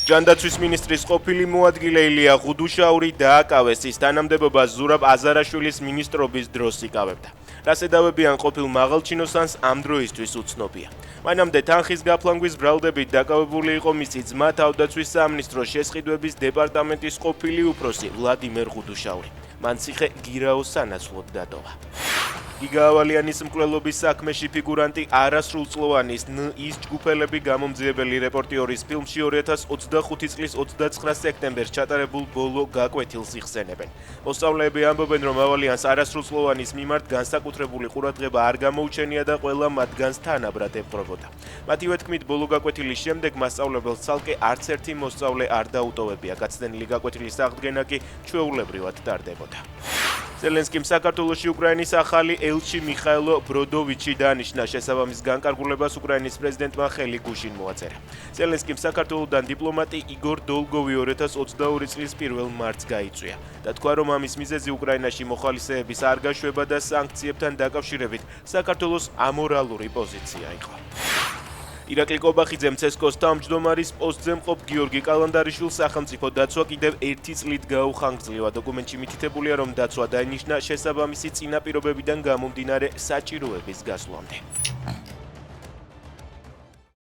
ჯანდაცვის მინისტრის ყოფილი მოადგილე ილია ღუდუშაური დააკავეს, ის თანამდებობას ზურაბ აზარაშვილის მინისტრობის დროს იკავებდა. რასედავებიან ყოფილ მაღალჩინოსანს ამ დროისთვის უცნობია. მანამდე თანხის გაფლანგვის ბრალდებით დაკავებული იყო მისი ძმა თავდაცვის სამინისტროს შესყიდვების დეპარტამენტის ყოფილი უფროსი ვლადიმერ ღუდუშაური. მან ციხე გირაოს სანაცვლოდ დატოვა. გიგაავალიანის მკვლელობის საქმეში ფიგურანტი არასრულწლოვანის ნის ჯგუფელები გამომძიებელი რეპორტიორის ფილმში 2025 წლის 29 სექტემბერს ჩატარებულ ბოლო გაკვეთილს იხსენებენ. მოსწავლეები ამბობენ, რომ ავალიანს არასრულწლოვანის მიმართ განსაკუთრებული ყურადღება არ გამოუჩენია და ყველა მათგანს თანაბრად ებრძოდა. მათივე თქმით, ბოლო გაკვეთილის შემდეგ მასწავლებელს ცალკე არც ერთი მოსწავლე არ დაუტოვებია. გაცდენილი გაკვეთილის აღდგენა კი ჩვეულებრივად ტარდებოდა. ზელენსკიმ საქართველოში უკრაინის ახალი ელჩი მიხაილო ბროდოვიჩი დანიშნა. შესაბამის განკარგულებას უკრაინის პრეზიდენტმა ხელი გუშინ მოაწერა. ზელენსკიმ საქართველოდან დიპლომატი იგორ დოლგოვი 2022 წლის 1 მარტს გაიწვია და თქვა, რომ ამის მიზეზი უკრაინაში მოხალისეების არ გაშვება და სანქციებთან დაკავშირებით საქართველოს ამორალური პოზიცია იყო. ირაკლი კობახიძემ ცესკოს თავმჯდომარის პოსტზე მყოფ გიორგი კალანდარიშვილს სახელმწიფო დაცვა კიდევ 1 წლით გაუხანგრძლива. დოკუმენტში მითითებულია, რომ დაცვა დაინიშნა შესაბამისი წინაპირობებიდან გამომდინარე საჭიროების გასვლამდე.